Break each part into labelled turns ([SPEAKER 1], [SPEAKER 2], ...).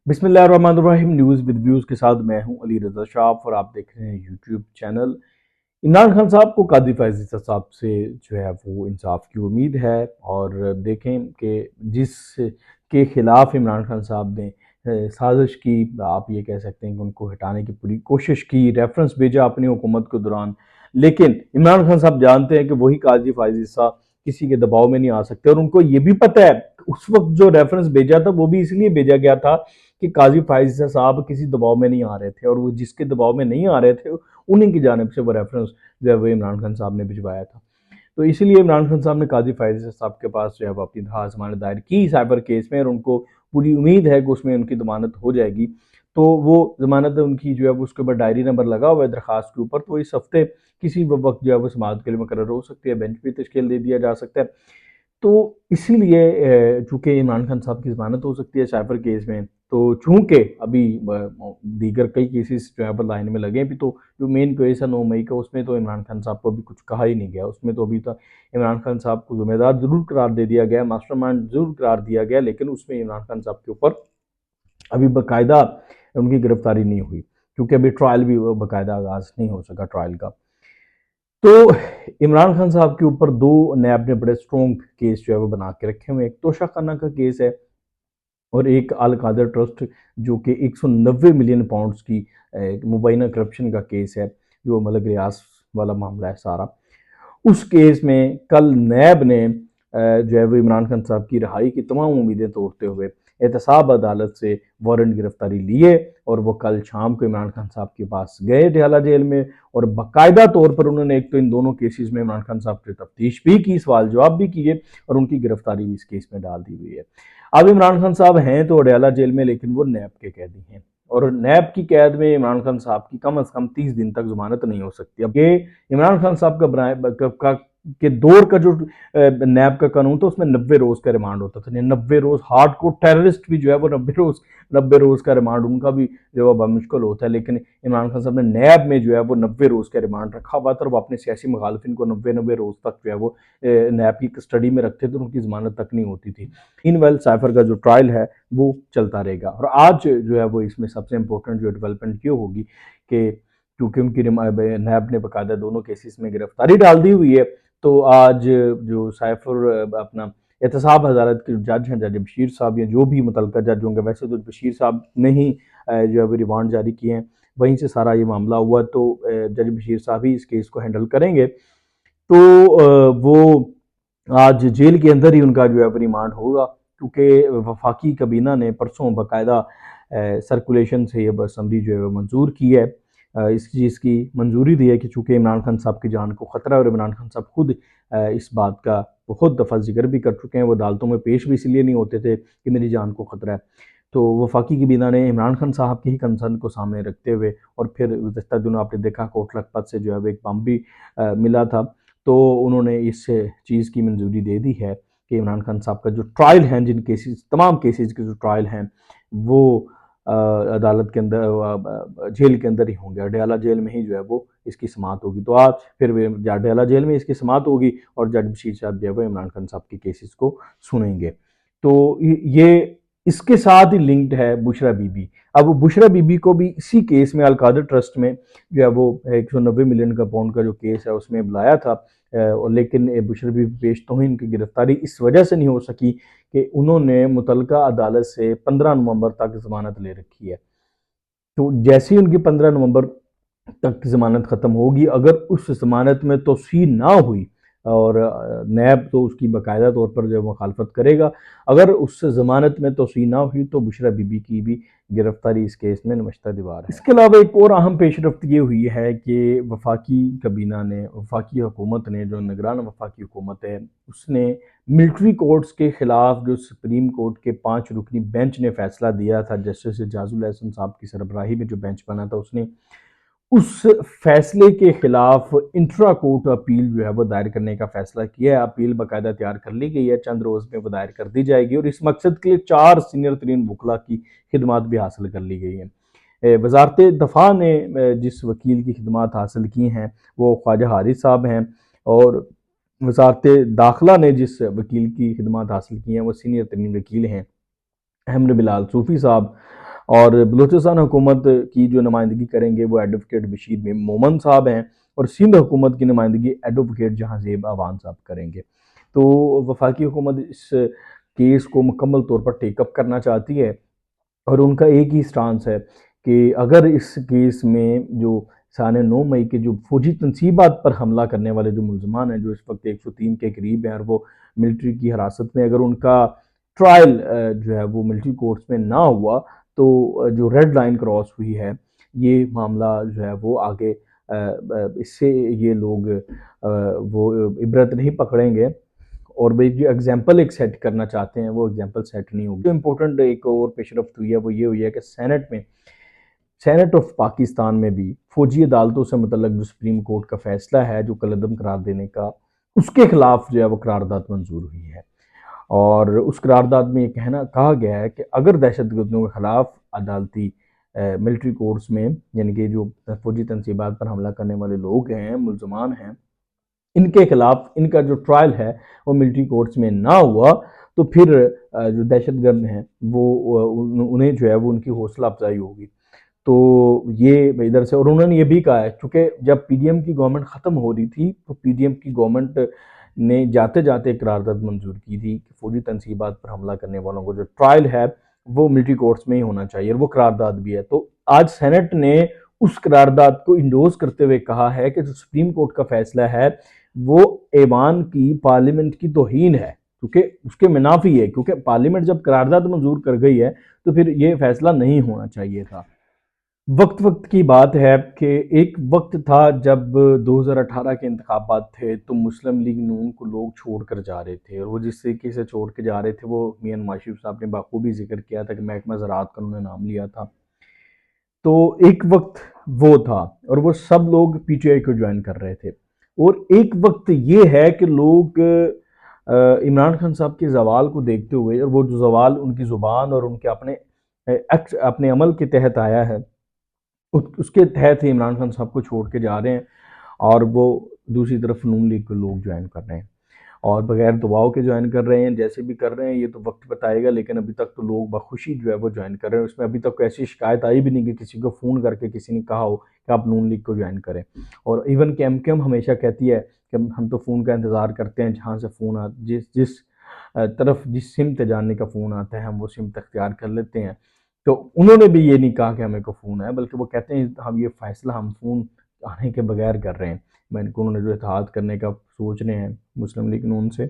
[SPEAKER 1] بسم اللہ الرحمن الرحیم، نیوز ود ویوز کے ساتھ میں ہوں علی رضا شاف اور آپ دیکھ رہے ہیں یوٹیوب چینل۔ عمران خان صاحب کو قاضی فائز عیسیٰ صاحب سے جو ہے وہ انصاف کی امید ہے، اور دیکھیں کہ جس کے خلاف عمران خان صاحب نے سازش کی، آپ یہ کہہ سکتے ہیں کہ ان کو ہٹانے کی پوری کوشش کی، ریفرنس بھیجا اپنی حکومت کے دوران، لیکن عمران خان صاحب جانتے ہیں کہ وہی قاضی فائز عیسیٰ کسی کے دباؤ میں نہیں آ سکتے، اور ان کو یہ بھی پتہ ہے اس وقت جو ریفرنس بھیجا تھا وہ بھی اس لیے بھیجا گیا تھا کہ قاضی فائز عیسیٰ صاحب کسی دباؤ میں نہیں آ رہے تھے، اور وہ جس کے دباؤ میں نہیں آ رہے تھے انہیں کی جانب سے وہ ریفرنس جو ہے وہ عمران خان صاحب نے بھجوایا تھا۔ تو اسی لیے عمران خان صاحب نے قاضی فائز عیسیٰ صاحب کے پاس جو ہے وہ اپنی درخواست ضمانت دائر کی سائبر کیس میں، اور ان کو پوری امید ہے کہ اس میں ان کی ضمانت ہو جائے گی۔ تو وہ ضمانت ان کی جو ہے وہ اس کے اوپر ڈائری نمبر لگا ہوا ہے درخواست کے اوپر، تو اس ہفتے کسی وقت جو ہے وہ سماعت کے لیے مقرر ہو سکتی ہے، بینچ بھی تشکیل دے دیا جا سکتا ہے۔ تو اسی لیے چونکہ عمران خان صاحب کی ضمانت ہو سکتی ہے سائبر کیس میں، تو چونکہ ابھی دیگر کئی کیسز جو ہے وہ لائن میں لگے ہیں، بھی تو جو مین کیس ہے 9 مئی کا، اس میں تو عمران خان صاحب کو ابھی کچھ کہا ہی نہیں گیا، اس میں تو ابھی تک عمران خان صاحب کو ذمہ دار ضرور قرار دے دیا گیا، ماسٹر مائنڈ ضرور قرار دیا گیا، لیکن اس میں عمران خان صاحب کے اوپر ابھی باقاعدہ ان کی گرفتاری نہیں ہوئی، کیونکہ ابھی ٹرائل بھی باقاعدہ آغاز نہیں ہو سکا ٹرائل کا۔ تو عمران خان صاحب کے اوپر دو نیب نے بڑے سٹرونگ کیس جو ہے وہ بنا کے رکھے ہوئے، ایک توشہ خانہ کا کیس ہے اور ایک القادر ٹرسٹ جو کہ 190 ملین پاؤنڈز کی مبینہ کرپشن کا کیس ہے، جو ملک ریاض والا معاملہ ہے سارا۔ اس کیس میں کل نیب نے جو ہے وہ عمران خان صاحب کی رہائی کی تمام امیدیں توڑتے ہوئے احتساب عدالت سے وارنٹ گرفتاری لیے، اور وہ کل شام کو عمران خان صاحب کے پاس گئے ڈیالہ جیل میں، اور باقاعدہ طور پر انہوں نے ایک تو ان دونوں کیسز میں عمران خان صاحب کی تفتیش بھی کی، سوال جواب بھی کیے، اور ان کی گرفتاری بھی اس کیس میں ڈال دی ہوئی ہے۔ اب عمران خان صاحب ہیں تو ڈیالہ جیل میں، لیکن وہ نیب کے قیدی ہیں، اور نیب کی قید میں عمران خان صاحب کی کم از کم 30 دن تک ضمانت نہیں ہو سکتی۔ اب یہ عمران خان صاحب کا کہ دور کا جو نیب کا قانون تھا، اس میں 90 روز کا ریمانڈ ہوتا تھا، 90 روز ہارڈ کور ٹیررسٹ بھی جو ہے وہ 90 روز کا ریمانڈ ان کا بھی جو ہے بمشکل ہوتا ہے، لیکن عمران خان صاحب نے نیب میں جو ہے وہ 90 روز کا ریمانڈ رکھا ہوا تھا، اور وہ اپنے سیاسی مخالفین کو 90 روز تک جو ہے وہ نیب کی کسٹڈی میں رکھتے تھے، ان کی ضمانت تک نہیں ہوتی تھی۔ ان ویل سائفر کا جو ٹرائل ہے وہ چلتا رہے گا، اور آج جو ہے وہ اس میں سب سے امپورٹنٹ جو ڈیولپمنٹ یہ ہوگی کہ کیونکہ ان کی نیب نے باقاعدہ دونوں کیسز میں گرفتاری ڈال دی ہوئی ہے، تو آج جو سائفر اپنا احتساب عدالت کے جج ہیں، جج بشیر صاحب، یا جو بھی متعلقہ جج ہوں گے، ویسے تو بشیر صاحب نے ہی جو ہے وہ ریمانڈ جاری کیے ہیں، وہیں سے سارا یہ معاملہ ہوا، تو جج بشیر صاحب ہی اس کیس کو ہینڈل کریں گے۔ تو وہ آج جیل کے اندر ہی ان کا جو ہے ریمانڈ ہوگا، کیونکہ وفاقی کابینہ نے پرسوں باقاعدہ سرکولیشن سے یہ اسمبلی جو ہے وہ منظور کی ہے، اس چیز کی منظوری دی ہے کہ چونکہ عمران خان صاحب کی جان کو خطرہ ہے، اور عمران خان صاحب خود اس بات کا بہت دفعہ ذکر بھی کر چکے ہیں، وہ عدالتوں میں پیش بھی اس لیے نہیں ہوتے تھے کہ میری جان کو خطرہ ہے۔ تو وفاقی کابینہ نے عمران خان صاحب کی ہی کنسرن کو سامنے رکھتے ہوئے، اور پھر گزشتہ دنوں آپ نے دیکھا کوٹ لکھپت سے جو ہے وہ ایک بم بھی ملا تھا، تو انہوں نے اس چیز کی منظوری دے دی ہے کہ عمران خان صاحب کا جو ٹرائل ہیں، جن کیسز تمام کیسز کے جو ٹرائل ہیں وہ عدالت کے اندر جیل کے اندر ہی ہوں گے، ڈیالہ جیل میں ہی جو ہے وہ اس کی سماعت ہوگی۔ تو آج پھر ڈیالہ جیل میں اس کی سماعت ہوگی، اور جج بشیر صاحب جو ہے وہ عمران خان صاحب کی کیسز کو سنیں گے۔ تو یہ اس کے ساتھ ہی لنکڈ ہے بشرا بی بی۔ اب بشرا بی بی کو بھی اسی کیس میں القادر ٹرسٹ میں جو ہے وہ 190 ملین کا پاؤنڈ کا جو کیس ہے اس میں بلایا تھا، لیکن بشرا بی بی پیش توہین کی گرفتاری اس وجہ سے نہیں ہو سکی کہ انہوں نے متعلقہ عدالت سے 15 نومبر تک ضمانت لے رکھی ہے۔ تو جیسے ہی ان کی 15 نومبر تک ضمانت ختم ہوگی، اگر اس ضمانت میں توسیع نہ ہوئی، اور نیب تو اس کی باقاعدہ طور پر جو مخالفت کرے گا، اگر اس ضمانت میں توسیع نہ ہوئی تو بشرا بی بی کی بھی گرفتاری اس کیس میں نمشتہ دیوار ہے۔ اس کے علاوہ ایک اور اہم پیش رفت یہ ہوئی ہے کہ وفاقی کابینہ نے، وفاقی حکومت نے، جو نگران وفاقی حکومت ہے، اس نے ملٹری کورٹس کے خلاف جو سپریم کورٹ کے 5 رکنی بینچ نے فیصلہ دیا تھا، جسٹس اعجاز الحسن صاحب کی سربراہی میں جو بینچ بنا تھا، اس نے اس فیصلے کے خلاف انٹرا کورٹ اپیل جو ہے وہ دائر کرنے کا فیصلہ کیا ہے۔ اپیل باقاعدہ تیار کر لی گئی ہے، چند روز میں وہ دائر کر دی جائے گی، اور اس مقصد کے لیے 4 سینئر ترین وکلاء کی خدمات بھی حاصل کر لی گئی ہیں۔ وزارت دفاع نے جس وکیل کی خدمات حاصل کی ہیں وہ خواجہ حارث صاحب ہیں، اور وزارت داخلہ نے جس وکیل کی خدمات حاصل کی ہیں وہ سینئر ترین وکیل ہیں احمد بلال صوفی صاحب۔ اور بلوچستان حکومت کی جو نمائندگی کریں گے وہ ایڈوکیٹ بشیر مومن صاحب ہیں، اور سندھ حکومت کی نمائندگی ایڈوکیٹ جہاں زیب اعوان صاحب کریں گے۔ تو وفاقی حکومت اس کیس کو مکمل طور پر ٹیک اپ کرنا چاہتی ہے، اور ان کا ایک ہی سٹانس ہے کہ اگر اس کیس میں جو سال 9 مئی کے جو فوجی تنصیبات پر حملہ کرنے والے جو ملزمان ہیں، جو اس وقت 103 کے قریب ہیں اور وہ ملٹری کی حراست میں، اگر ان کا ٹرائل جو ہے وہ ملٹری کورٹس میں نہ ہوا تو جو ریڈ لائن کراس ہوئی ہے، یہ معاملہ جو ہے وہ آگے اس سے یہ لوگ وہ عبرت نہیں پکڑیں گے، اور بھئی جو ایگزامپل ایک سیٹ کرنا چاہتے ہیں وہ ایگزامپل سیٹ نہیں ہوگی۔ جو امپورٹنٹ ایک اور پیش رفت ہوئی ہے وہ یہ ہوئی ہے کہ سینٹ آف پاکستان میں بھی فوجی عدالتوں سے متعلق جو سپریم کورٹ کا فیصلہ ہے جو کالعدم قرار دینے کا، اس کے خلاف جو ہے وہ قرارداد منظور ہوئی ہے، اور اس قرارداد میں یہ کہا گیا ہے کہ اگر دہشت گردوں کے خلاف عدالتی ملٹری کورٹس میں، یعنی کہ جو فوجی تنصیبات پر حملہ کرنے والے لوگ ہیں، ملزمان ہیں، ان کے خلاف ان کا جو ٹرائل ہے وہ ملٹری کورٹس میں نہ ہوا تو پھر جو دہشت گرد ہیں وہ انہیں جو ہے وہ ان کی حوصلہ افزائی ہوگی۔ تو یہ ادھر سے، اور انہوں نے یہ بھی کہا ہے چونکہ جب پی ڈی ایم کی گورنمنٹ ختم ہو رہی تھی تو پی ڈی ایم کی گورنمنٹ نے جاتے جاتے قرارداد منظور کی تھی کہ فوجی تنصیبات پر حملہ کرنے والوں کو جو ٹرائل ہے وہ ملٹری کورٹس میں ہی ہونا چاہیے، اور وہ قرارداد بھی ہے۔ تو آج سینٹ نے اس قرارداد کو انڈورس کرتے ہوئے کہا ہے کہ جو سپریم کورٹ کا فیصلہ ہے وہ ایوان کی پارلیمنٹ کی توہین ہے، کیونکہ اس کے منافی ہے، کیونکہ پارلیمنٹ جب قرارداد منظور کر گئی ہے تو پھر یہ فیصلہ نہیں ہونا چاہیے تھا۔ وقت کی بات ہے کہ ایک وقت تھا جب 2018 کے انتخابات تھے تو مسلم لیگ نون کو لوگ چھوڑ کر جا رہے تھے، اور وہ جس طریقے سے چھوڑ کے جا رہے تھے وہ میاں نواز شریف صاحب نے بخوبی ذکر کیا تھا کہ محکمہ زراعت کا انہوں نے نام لیا تھا۔ تو ایک وقت وہ تھا اور وہ سب لوگ پی ٹی آئی کو جوائن کر رہے تھے، اور ایک وقت یہ ہے کہ لوگ عمران خان صاحب کے زوال کو دیکھتے ہوئے، اور وہ جو زوال ان کی زبان اور ان کے اپنے عمل کے تحت آیا ہے، اس کے تحت ہی عمران خان صاحب کو چھوڑ کے جا رہے ہیں، اور وہ دوسری طرف نون لیگ کے لوگ جوائن کر رہے ہیں، اور بغیر دباؤ کے جوائن کر رہے ہیں، جیسے بھی کر رہے ہیں یہ تو وقت بتائے گا، لیکن ابھی تک تو لوگ بخوشی جو ہے وہ جوائن کر رہے ہیں۔ اس میں ابھی تک ایسی شکایت آئی بھی نہیں کہ کسی کو فون کر کے کسی نے کہا ہو کہ آپ نون لیگ کو جوائن کریں، اور ایون کہ ایم ہمیشہ کہتی ہے کہ ہم تو فون کا انتظار کرتے ہیں، جہاں سے فون جس طرف جس سمت جاننے کا فون آتا ہے ہم وہ سمت اختیار کر لیتے ہیں۔ تو انہوں نے بھی یہ نہیں کہا کہ ہمیں کو فون ہے، بلکہ وہ کہتے ہیں ہم یہ فیصلہ ہم فون آنے کے بغیر کر رہے ہیں۔ میں ان کو انہوں نے جو اتحاد کرنے کا سوچ رہے ہیں مسلم لیگ نون سے۔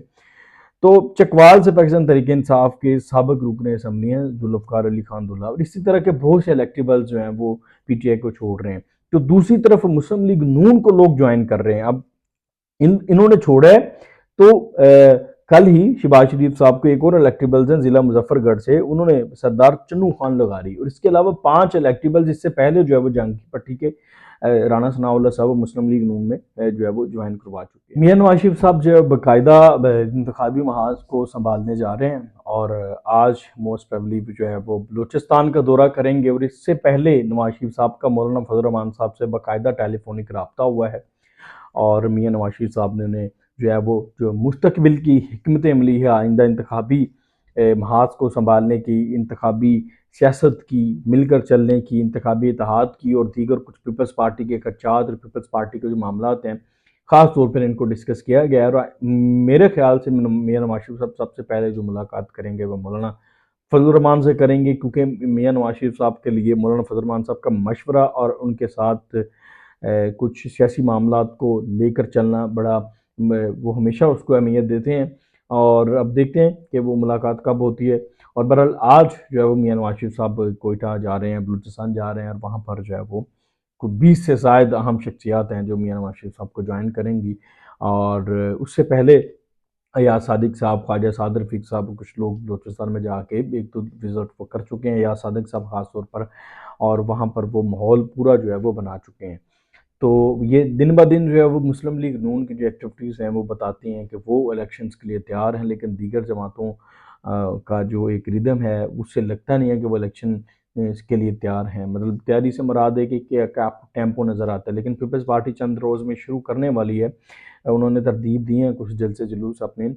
[SPEAKER 1] تو چکوال سے پاکستان تحریک انصاف کے سابق رکن اسمبلی ہیں ذوالفقار علی خان دلہ، اور اسی طرح کے بہت سے الیکٹیبلز جو ہیں وہ پی ٹی آئی کو چھوڑ رہے ہیں۔ تو دوسری طرف مسلم لیگ نون کو لوگ جوائن کر رہے ہیں۔ اب انہوں نے چھوڑا ہے تو کل ہی شہباز شریف صاحب کو ایک اور الیکٹیبلز ہیں ضلع مظفر گڑھ سے، انہوں نے سردار چنو خان لغاری، اور اس کے علاوہ 5 الیکٹیبلز اس سے پہلے جو ہے وہ جنگ کی پٹی کے رانا ثناء اللہ صاحب مسلم لیگ نون میں جو ہے وہ جوائن کروا چکے ہیں۔ میاں نواز شریف صاحب جو ہے باقاعدہ انتخابی محاذ کو سنبھالنے جا رہے ہیں، اور آج موسٹ پروبلی جو ہے وہ بلوچستان کا دورہ کریں گے، اور اس سے پہلے نواز شریف صاحب کا مولانا فضل الرحمان صاحب سے باقاعدہ ٹیلی فونک رابطہ ہوا ہے، اور میاں نواز شریف صاحب نے جو ہے وہ جو مستقبل کی حکمت عملی ہے، آئندہ انتخابی محاذ کو سنبھالنے کی، انتخابی سیاست کی، مل کر چلنے کی، انتخابی اتحاد کی، اور دیگر کچھ پیپلز پارٹی کے خدشات اور پیپلز پارٹی کے جو معاملات ہیں خاص طور پر ان کو ڈسکس کیا گیا ہے۔ اور میرے خیال سے میاں نواز شریف صاحب سب سے پہلے جو ملاقات کریں گے وہ مولانا فضل الرحمان سے کریں گے، کیونکہ میاں نواز شریف صاحب کے لیے مولانا فضل الرحمان صاحب کا مشورہ اور ان کے ساتھ کچھ سیاسی معاملات کو لے کر چلنا بڑا، وہ ہمیشہ اس کو اہمیت دیتے ہیں، اور اب دیکھتے ہیں کہ وہ ملاقات کب ہوتی ہے۔ اور بہرحال آج جو ہے وہ میاں نواز شریف صاحب کوئٹہ جا رہے ہیں، بلوچستان جا رہے ہیں، اور وہاں پر جو ہے وہ 20 سے زائد اہم شخصیات ہیں جو میاں نواز شریف صاحب کو جوائن کریں گی، اور اس سے پہلے ایاز صادق صاحب، خواجہ سعد رفیق صاحب، کچھ لوگ بلوچستان میں جا کے ایک تو وزٹ کر چکے ہیں، ایاز صادق صاحب خاص طور پر، اور وہاں پر وہ ماحول پورا جو ہے وہ بنا چکے ہیں۔ تو یہ دن بہ دن جو ہے وہ مسلم لیگ نون کی جو ایکٹیویٹیز ہیں وہ بتاتی ہیں کہ وہ الیکشنز کے لیے تیار ہیں، لیکن دیگر جماعتوں کا جو ایک ردم ہے اس سے لگتا نہیں ہے کہ وہ الیکشن اس کے لیے تیار ہیں۔ مطلب تیاری سے مراد ہے کہ آپ کو ٹیمپو نظر آتا ہے، لیکن پیپلز پارٹی چند روز میں شروع کرنے والی ہے، انہوں نے ترتیب دی ہیں کچھ جلسے جلوس اپنے